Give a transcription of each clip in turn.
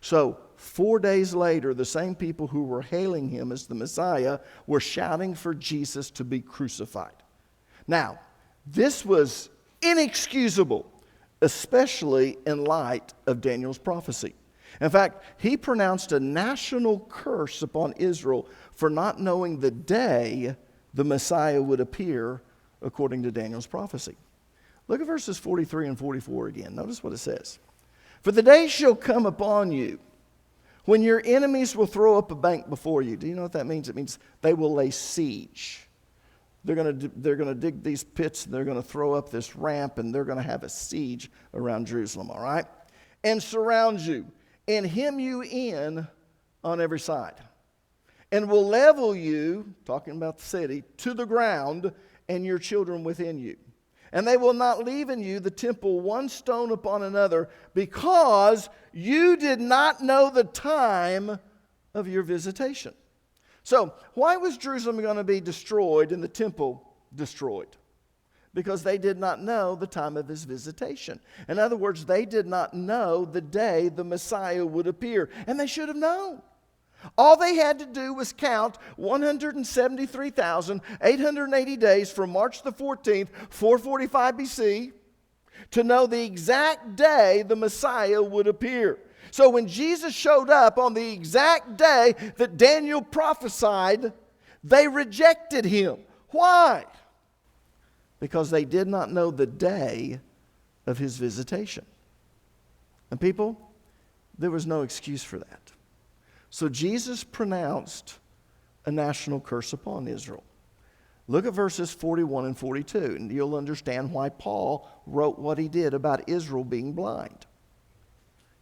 So 4 days later, the same people who were hailing him as the Messiah were shouting for Jesus to be crucified. Now, this was inexcusable, especially in light of Daniel's prophecy. In fact, he pronounced a national curse upon Israel for not knowing the day the Messiah would appear according to Daniel's prophecy. Look at verses 43 and 44 again. Notice what it says. For the day shall come upon you when your enemies will throw up a bank before you. Do you know what that means? It means they will lay siege. They're going to dig these pits, and they're going to throw up this ramp, and they're going to have a siege around Jerusalem, all right? And surround you, and hem you in on every side. And will level you, talking about the city, to the ground, and your children within you. And they will not leave in you the temple one stone upon another, because you did not know the time of your visitation. So, why was Jerusalem going to be destroyed and the temple destroyed? Because they did not know the time of his visitation. In other words, they did not know the day the Messiah would appear. And they should have known. All they had to do was count 173,880 days from March the 14th, 445 BC, to know the exact day the Messiah would appear. So when Jesus showed up on the exact day that Daniel prophesied, they rejected him. Why? Because they did not know the day of his visitation. And people, there was no excuse for that. So Jesus pronounced a national curse upon Israel. Look at verses 41 and 42, and you'll understand why Paul wrote what he did about Israel being blind.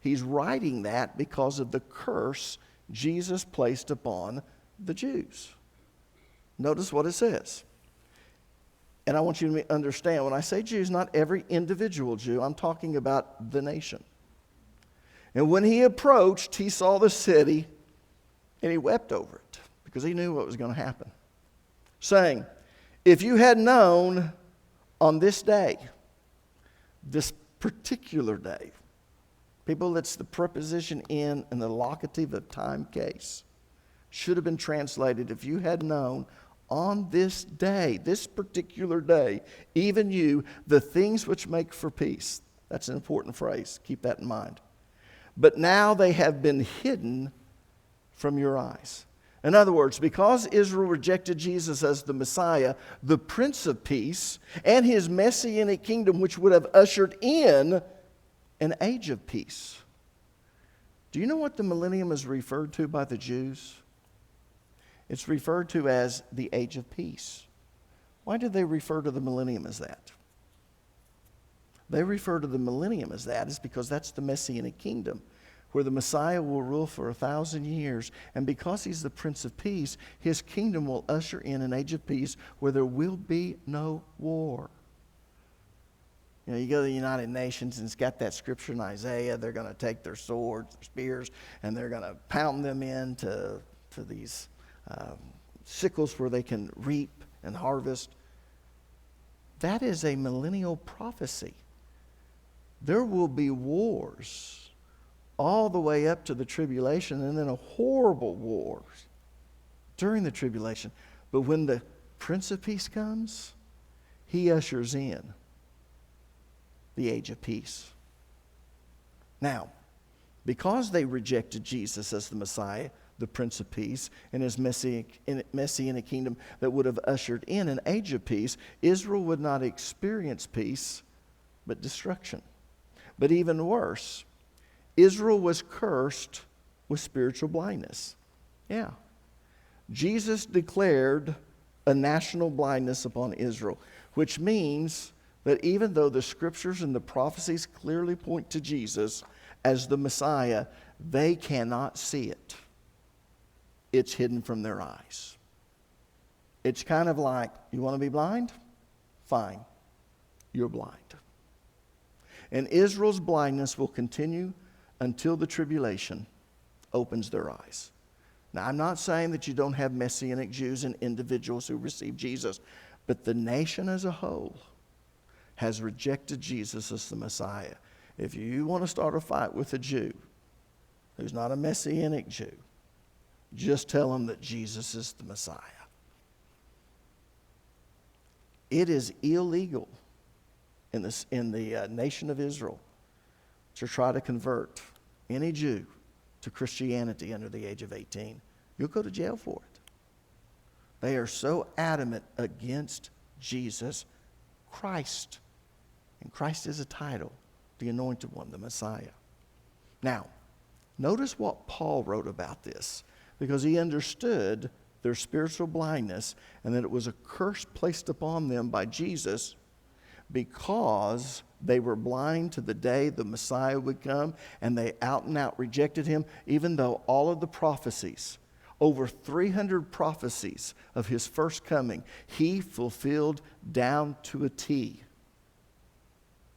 He's writing that because of the curse Jesus placed upon the Jews. Notice what it says. And I want you to understand, when I say Jews, not every individual Jew. I'm talking about the nation. And when he approached, he saw the city, and he wept over it, because he knew what was going to happen. Saying, if you had known on this day, this particular day, people, it's the preposition in the locative of time case. Should have been translated, if you had known on this day, this particular day, even you, the things which make for peace. That's an important phrase. Keep that in mind. But now they have been hidden from your eyes. In other words, because Israel rejected Jesus as the Messiah, the Prince of Peace, and his messianic kingdom, which would have ushered in an age of peace. Do you know what the millennium is referred to by the Jews? It's referred to as the age of peace. Why do they refer to the millennium as that? They refer to the millennium as that is because that's the messianic kingdom, where the Messiah will rule for 1,000 years. And because he's the Prince of Peace, his kingdom will usher in an age of peace where there will be no war. You know, you go to the United Nations, and it's got that scripture in Isaiah. They're going to take their swords, their spears, and they're going to pound them into these sickles where they can reap and harvest. That is a millennial prophecy. There will be wars all the way up to the tribulation, and then a horrible war during the tribulation. But when the Prince of Peace comes, he ushers in the age of peace. Now, because they rejected Jesus as the Messiah, the Prince of Peace, and his messianic kingdom that would have ushered in an age of peace, Israel would not experience peace, but destruction. But even worse, Israel was cursed with spiritual blindness. Yeah. Jesus declared a national blindness upon Israel, which means that even though the scriptures and the prophecies clearly point to Jesus as the Messiah, they cannot see it. It's hidden from their eyes. It's kind of like, you want to be blind? Fine. You're blind. And Israel's blindness will continue until the tribulation opens their eyes. Now, I'm not saying that you don't have Messianic Jews and individuals who receive Jesus, but the nation as a whole has rejected Jesus as the Messiah. If you want to start a fight with a Jew, who's not a Messianic Jew, just tell them that Jesus is the Messiah. It is illegal in the nation of Israel to try to convert any Jew to Christianity under the age of 18. You'll go to jail for it. They are so adamant against Jesus Christ. And Christ is a title, the Anointed One, the Messiah. Now, notice what Paul wrote about this, because he understood their spiritual blindness and that it was a curse placed upon them by Jesus because they were blind to the day the Messiah would come, and they out and out rejected him, even though all of the prophecies, over 300 prophecies of his first coming, he fulfilled down to a T.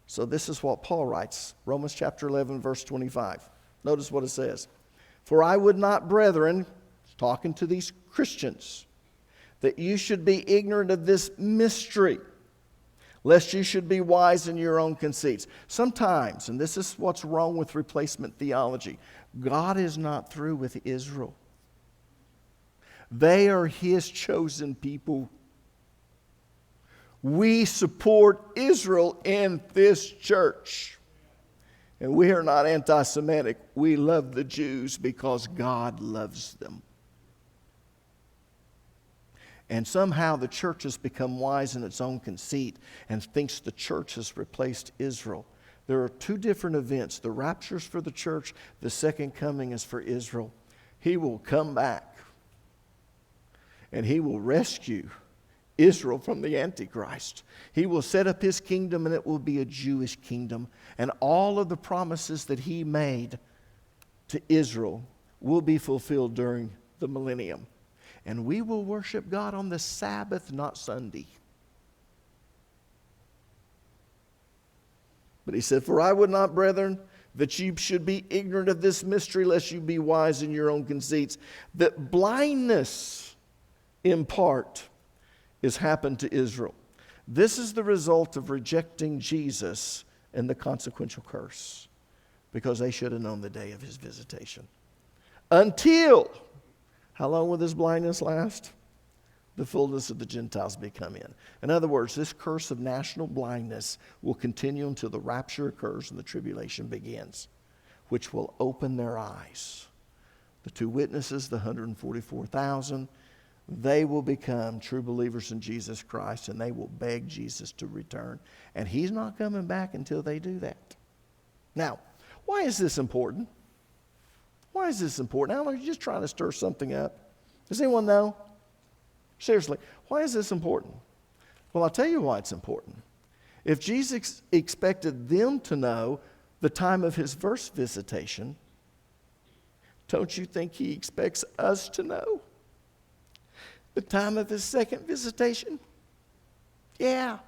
So this is what Paul writes, Romans chapter 11, verse 25. Notice what it says. For I would not, brethren, talking to these Christians, that you should be ignorant of this mystery, lest you should be wise in your own conceits. Sometimes, and this is what's wrong with replacement theology, God is not through with Israel. They are his chosen people. We support Israel in this church. And we are not anti-Semitic. We love the Jews because God loves them. And somehow the church has become wise in its own conceit and thinks the church has replaced Israel. There are two different events. The rapture is for the church. The second coming is for Israel. He will come back and he will rescue Israel from the Antichrist. He will set up his kingdom, and it will be a Jewish kingdom. And all of the promises that he made to Israel will be fulfilled during the millennium. And we will worship God on the Sabbath, not Sunday. But he said, for I would not, brethren, that you should be ignorant of this mystery, lest you be wise in your own conceits, that blindness in part is happened to Israel. This is the result of rejecting Jesus and the consequential curse, because they should have known the day of his visitation. Until, how long will this blindness last? The fullness of the Gentiles be come in. In other words, this curse of national blindness will continue until the rapture occurs and the tribulation begins, which will open their eyes. The two witnesses, the 144,000, they will become true believers in Jesus Christ, and they will beg Jesus to return. And he's not coming back until they do that. Now, why is this important? Why is this important? Alan, are you just trying to stir something up? Does anyone know? Seriously, why is this important? Well, I'll tell you why it's important. If Jesus expected them to know the time of his first visitation, don't you think he expects us to know the time of his second visitation? Yeah.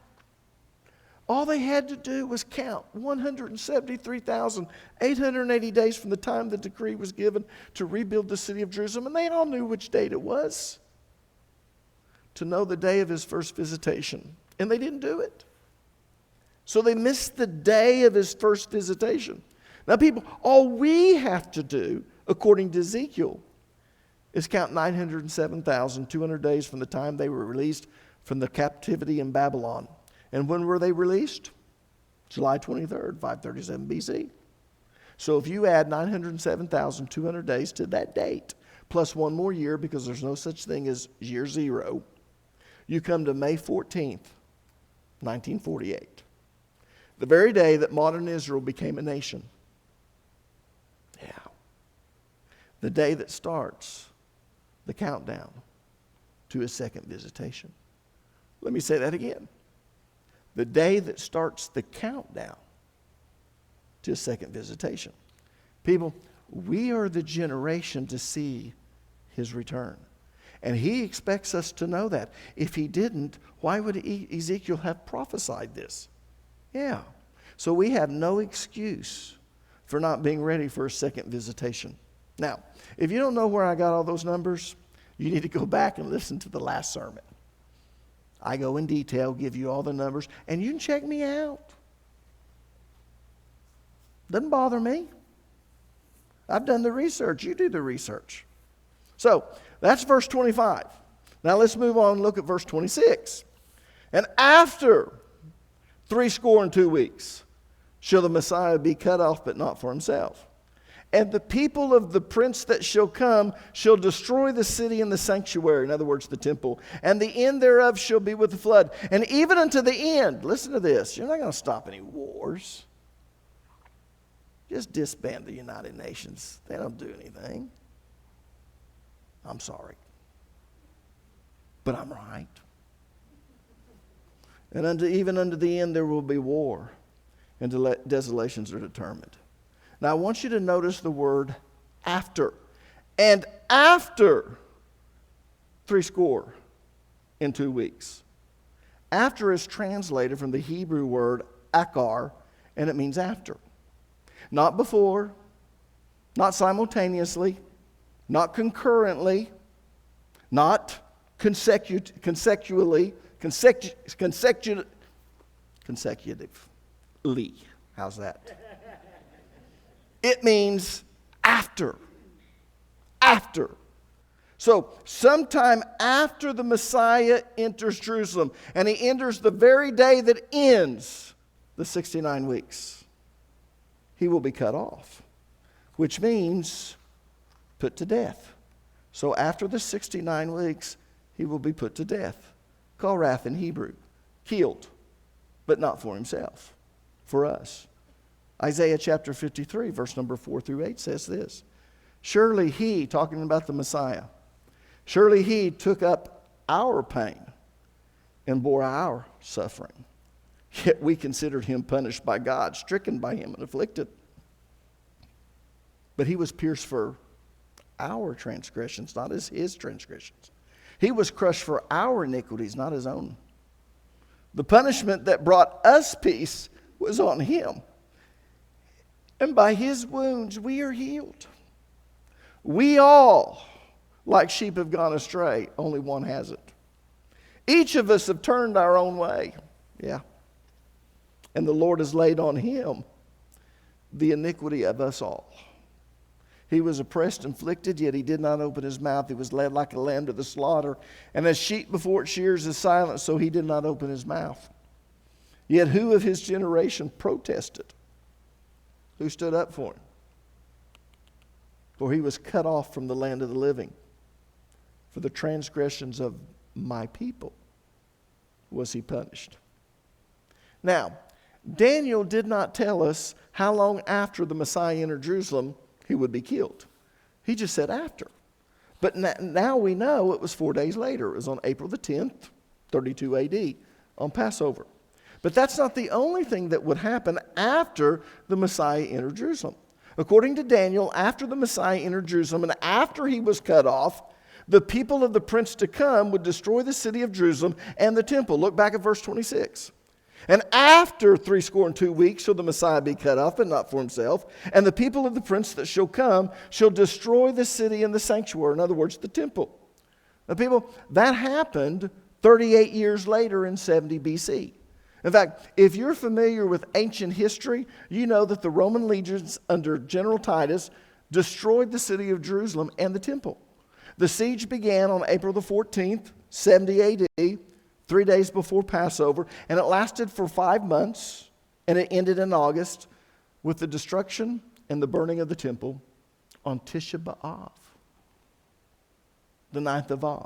All they had to do was count 173,880 days from the time the decree was given to rebuild the city of Jerusalem, and they all knew which date it was to know the day of his first visitation. And they didn't do it. So they missed the day of his first visitation. Now, people, all we have to do, according to Ezekiel, is count 907,200 days from the time they were released from the captivity in Babylon. And when were they released? July 23rd, 537 BC. So if you add 907,200 days to that date, plus one more year, because there's no such thing as year zero, you come to May 14th, 1948. The very day that modern Israel became a nation. Yeah. The day that starts the countdown to his second visitation. Let me say that again. The day that starts the countdown to his second visitation. People, we are the generation to see his return. And he expects us to know that. If he didn't, why would Ezekiel have prophesied this? Yeah. So we have no excuse for not being ready for a second visitation. Now, if you don't know where I got all those numbers, you need to go back and listen to the last sermon. I go in detail, give you all the numbers, and you can check me out. Doesn't bother me. I've done the research. You do the research. So that's verse 25. Now let's move on and look at verse 26. And after 62 weeks shall the Messiah be cut off, but not for himself. And the people of the prince that shall come shall destroy the city and the sanctuary, in other words, the temple, and the end thereof shall be with the flood. And even unto the end, listen to this, you're not going to stop any wars. Just disband the United Nations. They don't do anything. I'm sorry. But I'm right. And even unto the end there will be war, and desolations are determined. Now I want you to notice the word after. And after 62 weeks. After is translated from the Hebrew word akar, and it means after. Not before, not simultaneously, not concurrently, not consecutively. How's that? It means after. After. So, sometime after the Messiah enters Jerusalem, and he enters the very day that ends the 69 weeks, he will be cut off, which means put to death. So, after the 69 weeks, he will be put to death. Korach in Hebrew, killed, but not for himself, for us. Isaiah chapter 53, verse number 4 through 8 says this. Surely he, talking about the Messiah, surely he took up our pain and bore our suffering. Yet we considered him punished by God, stricken by him and afflicted. But he was pierced for our transgressions, not as his transgressions. He was crushed for our iniquities, not his own. The punishment that brought us peace was on him. And by his wounds we are healed. We all, like sheep, have gone astray. Only one hasn't. Each of us have turned our own way. Yeah. And the Lord has laid on him the iniquity of us all. He was oppressed and afflicted, yet he did not open his mouth. He was led like a lamb to the slaughter. And as sheep before its shears is silent, so he did not open his mouth. Yet who of his generation protested? Who stood up for him? For he was cut off from the land of the living. For the transgressions of my people was he punished. Now, Daniel did not tell us how long after the Messiah entered Jerusalem he would be killed. He just said after. But now we know it was 4 days later. It was on April the 10th, 32 AD, on Passover. But that's not the only thing that would happen after the Messiah entered Jerusalem. According to Daniel, after the Messiah entered Jerusalem and after he was cut off, the people of the prince to come would destroy the city of Jerusalem and the temple. Look back at verse 26. And after 62 weeks shall the Messiah be cut off, but not for himself. And the people of the prince that shall come shall destroy the city and the sanctuary. In other words, the temple. Now, people, that happened 38 years later in 70 BC. In fact, if you're familiar with ancient history, you know that the Roman legions under General Titus destroyed the city of Jerusalem and the temple. The siege began on April the 14th, 70 AD, 3 days before Passover, and it lasted for 5 months, and it ended in August with the destruction and the burning of the temple on Tisha B'Av, the 9th of Av.